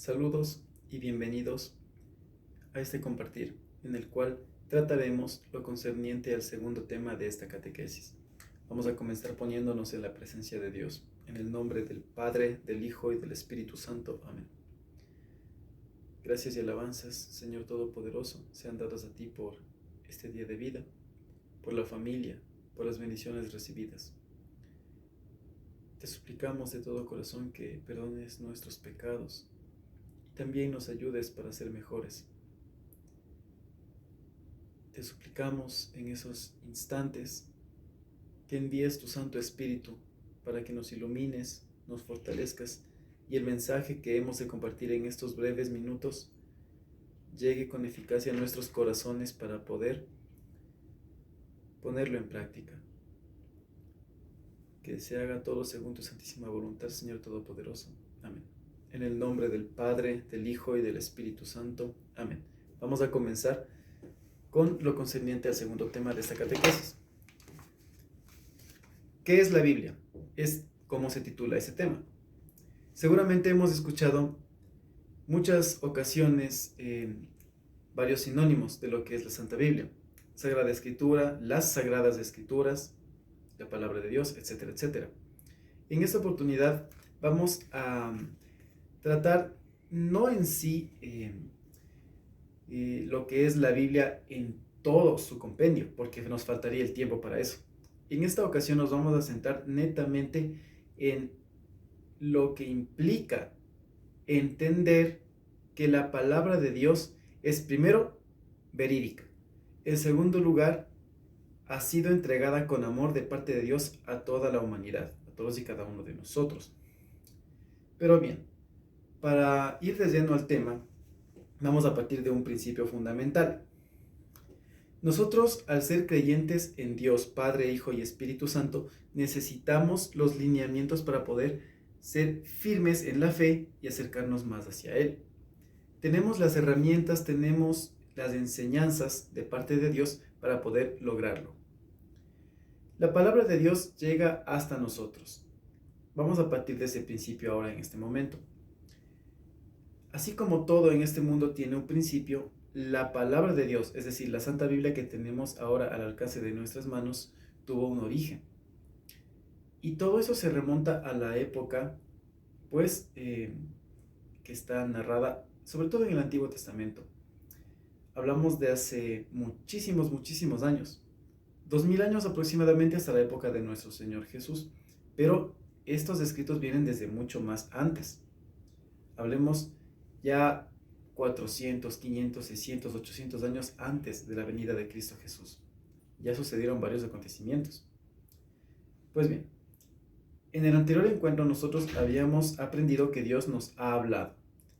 Saludos y bienvenidos a este compartir en el cual trataremos lo concerniente al segundo tema de esta catequesis. Vamos a comenzar poniéndonos en la presencia de Dios, en el nombre del Padre, del Hijo y del Espíritu Santo. Amén. Gracias y alabanzas, Señor Todopoderoso, sean dadas a ti por este día de vida, por la familia, por las bendiciones recibidas. Te suplicamos de todo corazón que perdones nuestros pecados y también nos ayudes para ser mejores. Te suplicamos en esos instantes que envíes tu Santo Espíritu para que nos ilumines, nos fortalezcas y el mensaje que hemos de compartir en estos breves minutos llegue con eficacia a nuestros corazones para poder ponerlo en práctica. Que se haga todo según tu santísima voluntad, Señor Todopoderoso. Amén. En el nombre del Padre, del Hijo y del Espíritu Santo. Amén. Vamos a comenzar con lo concerniente al segundo tema de esta catequesis. ¿Qué es la Biblia? Es como se titula ese tema. Seguramente hemos escuchado muchas ocasiones varios sinónimos de lo que es la Santa Biblia. Sagrada Escritura, las Sagradas Escrituras, la Palabra de Dios, etcétera, etcétera. En esta oportunidad vamos a tratar no en sí lo que es la Biblia en todo su compendio, porque nos faltaría el tiempo para eso. En esta ocasión nos vamos a centrar netamente en lo que implica entender que la palabra de Dios es primero verídica, en segundo lugar ha sido entregada con amor de parte de Dios a toda la humanidad, a todos y cada uno de nosotros. Pero bien, para ir de lleno al tema, vamos a partir de un principio fundamental. Nosotros, al ser creyentes en Dios, Padre, Hijo y Espíritu Santo, necesitamos los lineamientos para poder ser firmes en la fe y acercarnos más hacia Él. Tenemos las herramientas, tenemos las enseñanzas de parte de Dios para poder lograrlo. La palabra de Dios llega hasta nosotros. Vamos a partir de ese principio ahora en este momento. Así como todo en este mundo tiene un principio, la palabra de Dios, es decir, la Santa Biblia que tenemos ahora al alcance de nuestras manos, tuvo un origen. Y todo eso se remonta a la época, pues, que está narrada, sobre todo en el Antiguo Testamento. Hablamos de hace muchísimos años. 2000 años aproximadamente hasta la época de nuestro Señor Jesús. Pero estos escritos vienen desde mucho más antes. Hablemos ya 400, 500, 600, 800 años antes de la venida de Cristo Jesús. Ya sucedieron varios acontecimientos. Pues bien, en el anterior encuentro nosotros habíamos aprendido que Dios nos ha hablado.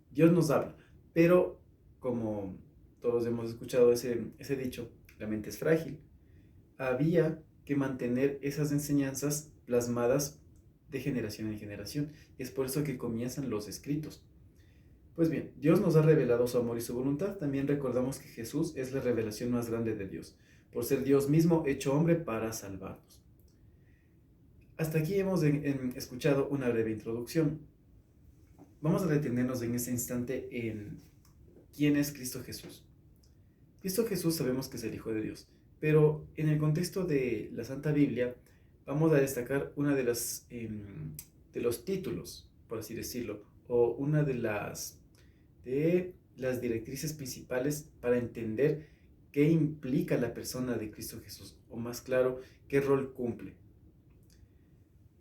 Dios nos habla, pero como todos hemos escuchado ese dicho, la mente es frágil. Había que mantener esas enseñanzas plasmadas de generación en generación. Es por eso que comienzan los escritos. Pues bien, Dios nos ha revelado su amor y su voluntad. También recordamos que Jesús es la revelación más grande de Dios, por ser Dios mismo hecho hombre para salvarnos. Hasta aquí hemos escuchado una breve introducción. Vamos a detenernos en este instante en quién es Cristo Jesús. Cristo Jesús sabemos que es el Hijo de Dios, pero en el contexto de la Santa Biblia vamos a destacar una de los títulos, por así decirlo, o una de las directrices principales para entender qué implica la persona de Cristo Jesús, o más claro, qué rol cumple.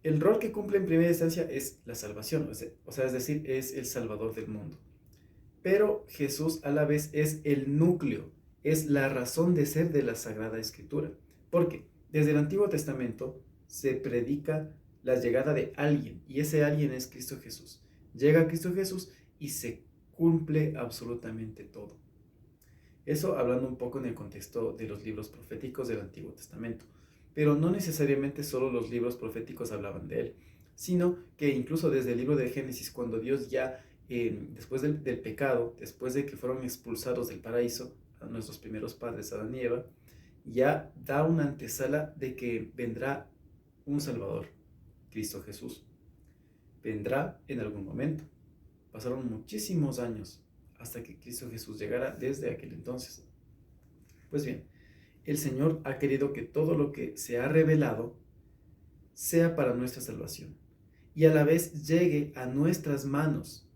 El rol que cumple en primera instancia es la salvación, es decir, es el Salvador del mundo. Pero Jesús a la vez es el núcleo, es la razón de ser de la Sagrada Escritura. Porque desde el Antiguo Testamento se predica la llegada de alguien, y ese alguien es Cristo Jesús. Llega Cristo Jesús y se cumple absolutamente todo. Eso hablando un poco en el contexto de los libros proféticos del Antiguo Testamento. Pero no necesariamente solo los libros proféticos hablaban de él, sino que incluso desde el libro de Génesis, cuando Dios ya, después del pecado, después de que fueron expulsados del paraíso, a nuestros primeros padres, Adán y Eva, ya da una antesala de que vendrá un Salvador, Cristo Jesús. Vendrá en algún momento. Pasaron muchísimos años hasta que Cristo Jesús llegara desde aquel entonces. Pues bien, el Señor ha querido que todo lo que se ha revelado sea para nuestra salvación y a la vez llegue a nuestras manos,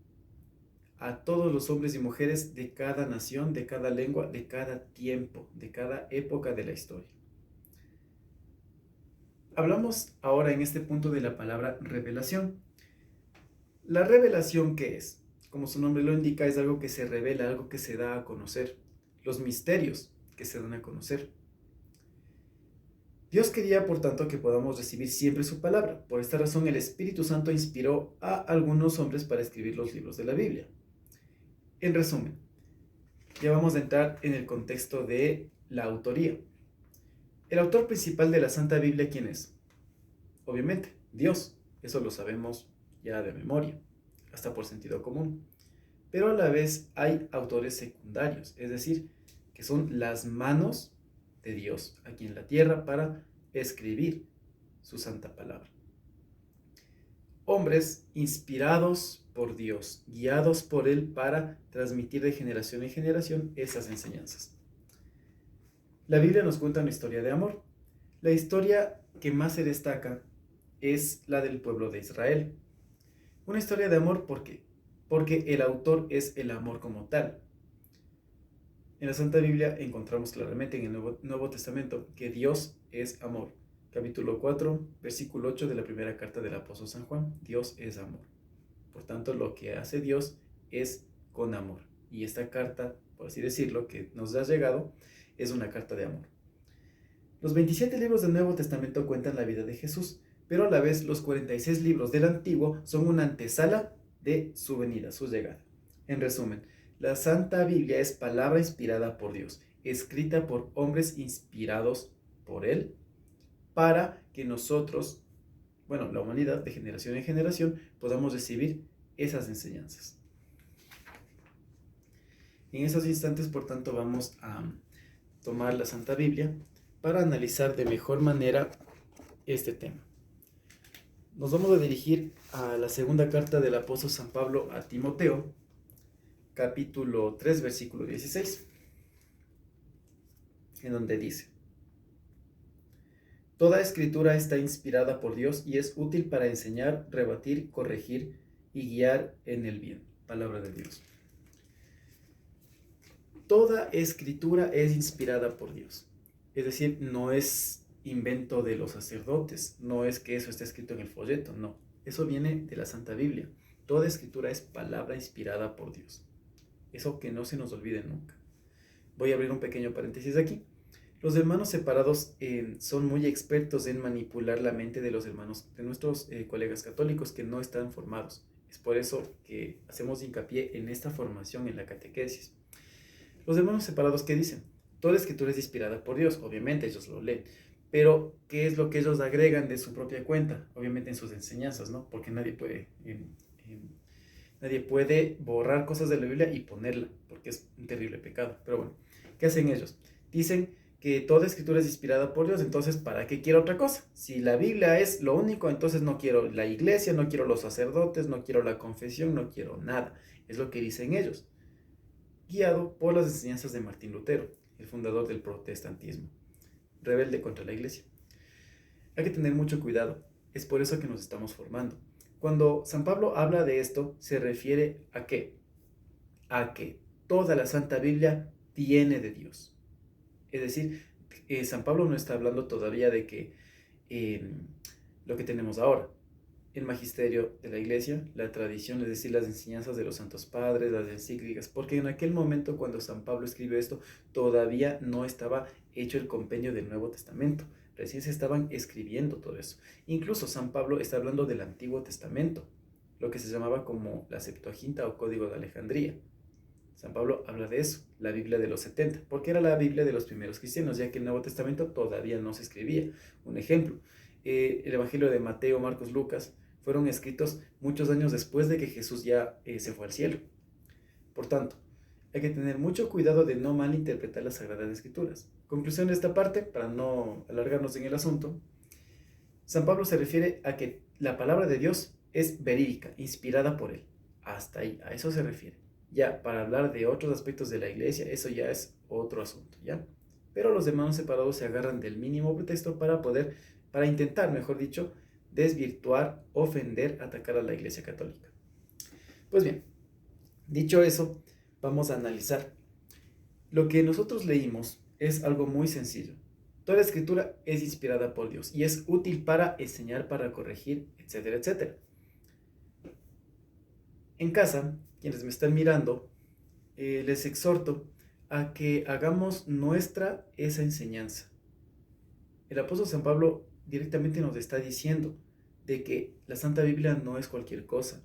a todos los hombres y mujeres de cada nación, de cada lengua, de cada tiempo, de cada época de la historia. Hablamos ahora en este punto de la palabra revelación. ¿La revelación qué es? Como su nombre lo indica, es algo que se revela, algo que se da a conocer, los misterios que se dan a conocer. Dios quería, por tanto, que podamos recibir siempre su palabra. Por esta razón, el Espíritu Santo inspiró a algunos hombres para escribir los libros de la Biblia. En resumen, ya vamos a entrar en el contexto de la autoría. El autor principal de la Santa Biblia, ¿quién es? Obviamente, Dios. Eso lo sabemos ya de memoria, hasta por sentido común. Pero a la vez hay autores secundarios, es decir, que son las manos de Dios aquí en la tierra para escribir su santa palabra. Hombres inspirados por Dios, guiados por Él para transmitir de generación en generación esas enseñanzas. La Biblia nos cuenta una historia de amor. La historia que más se destaca es la del pueblo de Israel. Una historia de amor, ¿por qué? Porque el autor es el amor como tal. En la Santa Biblia encontramos claramente en el Nuevo Testamento que Dios es amor. Capítulo 4, versículo 8 de la primera carta del apóstol San Juan. Dios es amor. Por tanto, lo que hace Dios es con amor. Y esta carta, por así decirlo, que nos ha llegado, es una carta de amor. Los 27 libros del Nuevo Testamento cuentan la vida de Jesús, pero a la vez los 46 libros del Antiguo son una antesala de su venida, su llegada. En resumen, la Santa Biblia es palabra inspirada por Dios, escrita por hombres inspirados por Él, para que nosotros, la humanidad de generación en generación, podamos recibir esas enseñanzas. En esos instantes, por tanto, vamos a tomar la Santa Biblia para analizar de mejor manera este tema. Nos vamos a dirigir a la segunda carta del apóstol San Pablo a Timoteo, capítulo 3, versículo 16, en donde dice: Toda escritura está inspirada por Dios y es útil para enseñar, rebatir, corregir y guiar en el bien. Palabra de Dios. Toda escritura es inspirada por Dios. Es decir, no es invento de los sacerdotes, no es que eso esté escrito en el folleto, no. Eso viene de la Santa Biblia. Toda escritura es palabra inspirada por Dios. Eso que no se nos olvide nunca. Voy a abrir un pequeño paréntesis aquí. Los hermanos separados son muy expertos en manipular la mente de los hermanos, de nuestros colegas católicos que no están formados. Es por eso que hacemos hincapié en esta formación en la catequesis. Los hermanos separados, ¿qué dicen? Toda la escritura es inspirada por Dios, obviamente ellos lo leen, pero ¿qué es lo que ellos agregan de su propia cuenta? Obviamente en sus enseñanzas, ¿no? Porque nadie puede borrar cosas de la Biblia y ponerla, porque es un terrible pecado. Pero bueno, ¿qué hacen ellos? Dicen que toda escritura es inspirada por Dios, entonces ¿para qué quiero otra cosa? Si la Biblia es lo único, entonces no quiero la iglesia, no quiero los sacerdotes, no quiero la confesión, no quiero nada. Es lo que dicen ellos, guiado por las enseñanzas de Martín Lutero, el fundador del protestantismo, rebelde contra la iglesia. Hay que tener mucho cuidado, es por eso que nos estamos formando. Cuando San Pablo habla de esto, se refiere ¿a qué? A que toda la Santa Biblia viene de Dios. Es decir, San Pablo no está hablando todavía de que lo que tenemos ahora, el magisterio de la iglesia, la tradición, es decir, las enseñanzas de los santos padres, las encíclicas, porque en aquel momento cuando San Pablo escribió esto, todavía no estaba hecho el compendio del Nuevo Testamento, recién se estaban escribiendo todo eso. Incluso San Pablo está hablando del Antiguo Testamento, lo que se llamaba como la Septuaginta o Código de Alejandría. San Pablo habla de eso, la Biblia de los 70, porque era la Biblia de los primeros cristianos, ya que el Nuevo Testamento todavía no se escribía. Un ejemplo, el Evangelio de Mateo, Marcos, Lucas fueron escritos muchos años después de que Jesús ya se fue al cielo. Por tanto, hay que tener mucho cuidado de no malinterpretar las Sagradas Escrituras. Conclusión de esta parte, para no alargarnos en el asunto, San Pablo se refiere a que la palabra de Dios es verídica, inspirada por Él. hasta ahí, a eso se refiere. Ya, para hablar de otros aspectos de la iglesia, eso ya es otro asunto, ¿ya? Pero los hermanos separados se agarran del mínimo pretexto para intentar, mejor dicho, desvirtuar, ofender, atacar a la iglesia católica. Pues bien, dicho eso, vamos a analizar. Lo que nosotros leímos es algo muy sencillo. Toda la escritura es inspirada por Dios y es útil para enseñar, para corregir, etcétera, etcétera. En casa, quienes me están mirando, les exhorto a que hagamos nuestra esa enseñanza. El apóstol San Pablo directamente nos está diciendo de que la Santa Biblia no es cualquier cosa,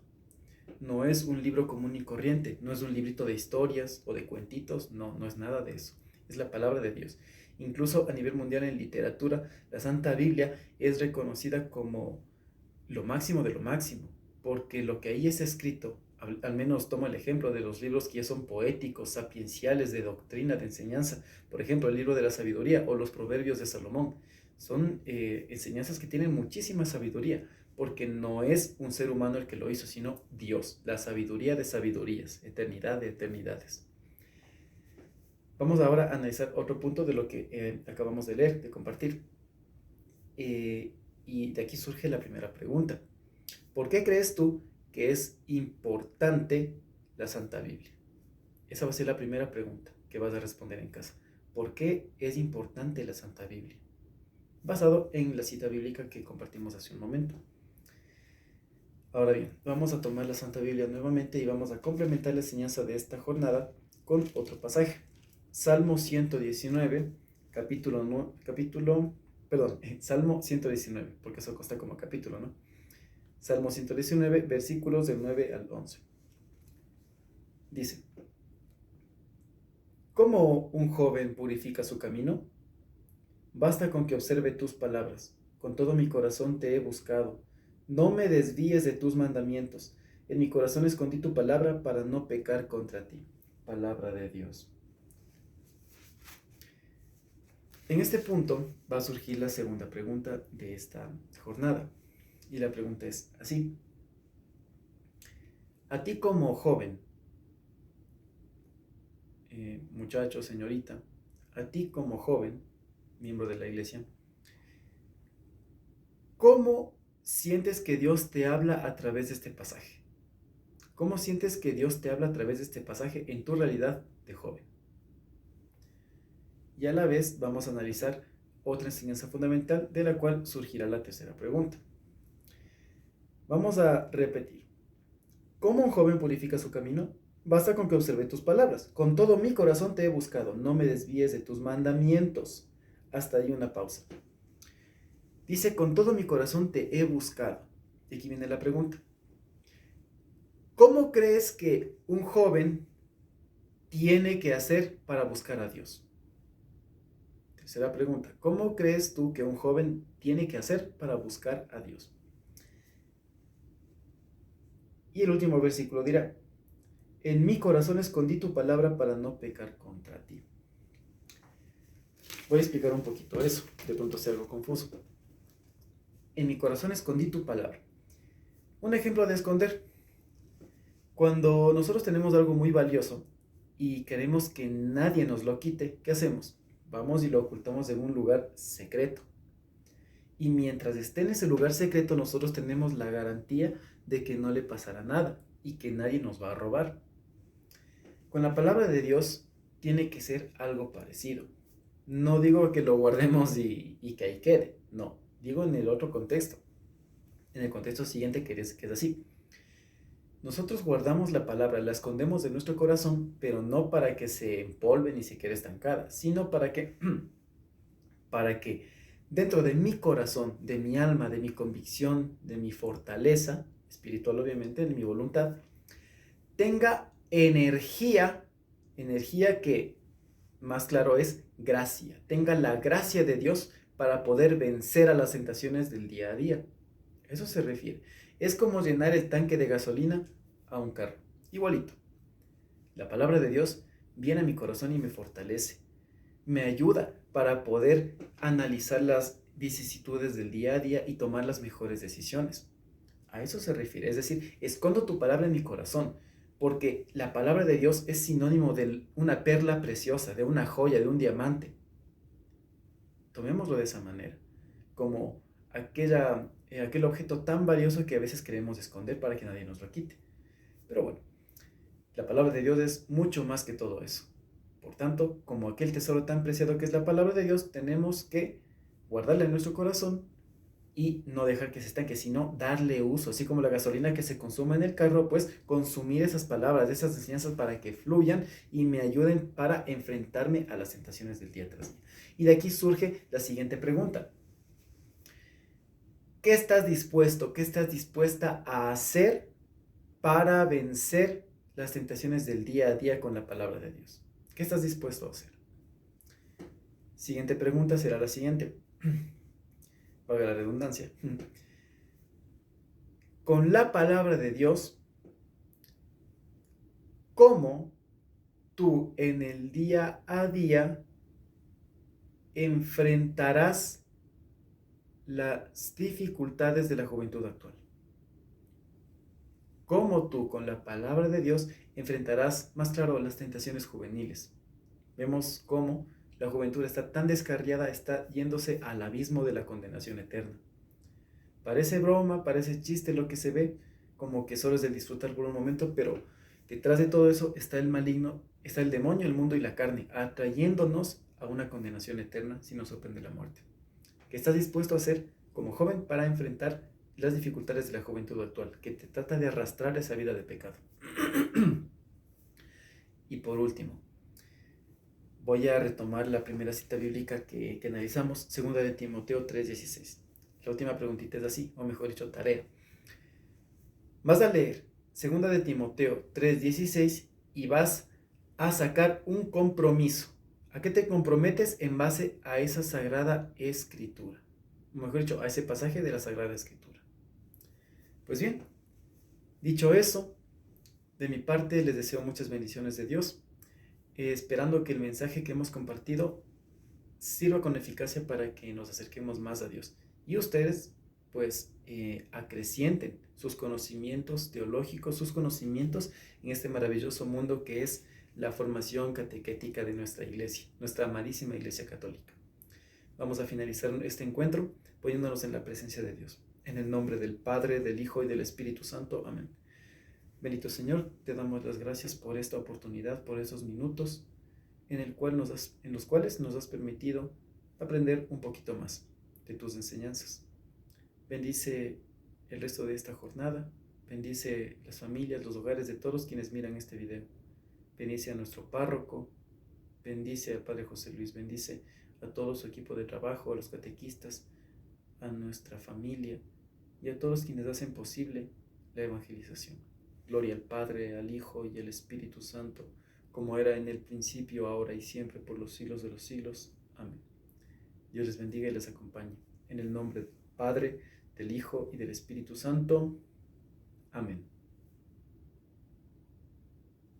no es un libro común y corriente, no es un librito de historias o de cuentitos, no es nada de eso, es la palabra de Dios. Incluso a nivel mundial en literatura, la Santa Biblia es reconocida como lo máximo de lo máximo, porque lo que ahí es escrito, al menos tomo el ejemplo de los libros que ya son poéticos, sapienciales, de doctrina, de enseñanza, por ejemplo, el libro de la sabiduría o los proverbios de Salomón, son enseñanzas que tienen muchísima sabiduría, porque no es un ser humano el que lo hizo, sino Dios, la sabiduría de sabidurías, eternidad de eternidades. Vamos ahora a analizar otro punto de lo que acabamos de leer, de compartir. Y de aquí surge la primera pregunta. ¿Por qué crees tú que es importante la Santa Biblia? Esa va a ser la primera pregunta que vas a responder en casa. ¿Por qué es importante la Santa Biblia? Basado en la cita bíblica que compartimos hace un momento. Ahora bien, vamos a tomar la Santa Biblia nuevamente y vamos a complementar la enseñanza de esta jornada con otro pasaje. Salmo 119, Salmo 119, porque eso consta como capítulo, ¿no? Salmo 119, versículos del 9 al 11. Dice: ¿Cómo un joven purifica su camino? Basta con que observe tus palabras. Con todo mi corazón te he buscado. No me desvíes de tus mandamientos. En mi corazón escondí tu palabra para no pecar contra ti. Palabra de Dios. En este punto va a surgir la segunda pregunta de esta jornada. Y la pregunta es así: a ti como joven, muchacho, señorita, a ti como joven, miembro de la iglesia, ¿cómo sientes que Dios te habla a través de este pasaje? ¿Cómo sientes que Dios te habla a través de este pasaje en tu realidad de joven? Y a la vez vamos a analizar otra enseñanza fundamental de la cual surgirá la tercera pregunta. Vamos a repetir. ¿Cómo un joven purifica su camino? Basta con que observe tus palabras. Con todo mi corazón te he buscado. No me desvíes de tus mandamientos. Hasta ahí una pausa. Dice: con todo mi corazón te he buscado. Y aquí viene la pregunta. ¿Cómo crees que un joven tiene que hacer para buscar a Dios? Tercera pregunta. ¿Cómo crees tú que un joven tiene que hacer para buscar a Dios? Y el último versículo dirá: en mi corazón escondí tu palabra para no pecar contra ti. Voy a explicar un poquito eso, de pronto sea algo confuso. En mi corazón escondí tu palabra. Un ejemplo de esconder. Cuando nosotros tenemos algo muy valioso y queremos que nadie nos lo quite, ¿qué hacemos? Vamos y lo ocultamos en un lugar secreto. Y mientras esté en ese lugar secreto, nosotros tenemos la garantía de que no le pasará nada y que nadie nos va a robar. Con la palabra de Dios tiene que ser algo parecido. No digo que lo guardemos y que ahí quede, no. Digo en el otro contexto. En el contexto siguiente que es así. Nosotros guardamos la palabra, la escondemos de nuestro corazón, pero no para que se empolve ni se quede estancada, sino para que dentro de mi corazón, de mi alma, de mi convicción, de mi fortaleza espiritual obviamente, de mi voluntad, tenga energía que más claro es gracia, tenga la gracia de Dios para poder vencer a las tentaciones del día a día. Eso se refiere. Es como llenar el tanque de gasolina a un carro. Igualito. La palabra de Dios viene a mi corazón y me fortalece. Me ayuda para poder analizar las vicisitudes del día a día y tomar las mejores decisiones. A eso se refiere. Es decir, escondo tu palabra en mi corazón, porque la palabra de Dios es sinónimo de una perla preciosa, de una joya, de un diamante. Tomémoslo de esa manera, como aquel objeto tan valioso que a veces queremos esconder para que nadie nos lo quite. Pero bueno, la palabra de Dios es mucho más que todo eso. Por tanto, como aquel tesoro tan preciado que es la palabra de Dios, tenemos que guardarla en nuestro corazón y no dejar que se estanque, sino darle uso, así como la gasolina que se consuma en el carro, pues consumir esas palabras, esas enseñanzas para que fluyan y me ayuden para enfrentarme a las tentaciones del día tras día. Y de aquí surge la siguiente pregunta. ¿Qué estás dispuesto, qué estás dispuesta a hacer para vencer las tentaciones del día a día con la palabra de Dios? ¿Qué estás dispuesto a hacer? Siguiente pregunta será la siguiente. Valga la redundancia. Con la palabra de Dios, ¿cómo tú en el día a día enfrentarás las dificultades de la juventud actual? ¿Cómo tú con la palabra de Dios enfrentarás, más claro, las tentaciones juveniles? Vemos cómo la juventud está tan descarriada, está yéndose al abismo de la condenación eterna. Parece broma, parece chiste lo que se ve, como que solo es de disfrutar por un momento, pero detrás de todo eso está el maligno, está el demonio, el mundo y la carne, atrayéndonos a una condenación eterna si nos sorprende la muerte. ¿Qué estás dispuesto a hacer como joven para enfrentar las dificultades de la juventud actual, que te trata de arrastrar esa vida de pecado? Y por último, voy a retomar la primera cita bíblica que analizamos, 2 de Timoteo 3:16. La última preguntita es así, o mejor dicho, tarea. Vas a leer 2 de Timoteo 3:16 y vas a sacar un compromiso. ¿A qué te comprometes en base a esa sagrada escritura? O mejor dicho, a ese pasaje de la sagrada escritura. Pues bien, dicho eso, de mi parte les deseo muchas bendiciones de Dios, esperando que el mensaje que hemos compartido sirva con eficacia para que nos acerquemos más a Dios. Y ustedes, pues, acrecienten sus conocimientos teológicos, sus conocimientos en este maravilloso mundo que es la formación catequética de nuestra iglesia, nuestra amadísima Iglesia Católica. Vamos a finalizar este encuentro poniéndonos en la presencia de Dios. En el nombre del Padre, del Hijo y del Espíritu Santo. Amén. Bendito Señor, te damos las gracias por esta oportunidad, por esos minutos en los cuales nos has permitido aprender un poquito más de tus enseñanzas. Bendice el resto de esta jornada, bendice las familias, los hogares de todos quienes miran este video. Bendice a nuestro párroco, bendice al Padre José Luis, bendice a todo su equipo de trabajo, a los catequistas, a nuestra familia y a todos quienes hacen posible la evangelización. Gloria al Padre, al Hijo y al Espíritu Santo, como era en el principio, ahora y siempre, por los siglos de los siglos. Amén. Dios les bendiga y les acompañe. En el nombre del Padre, del Hijo y del Espíritu Santo. Amén.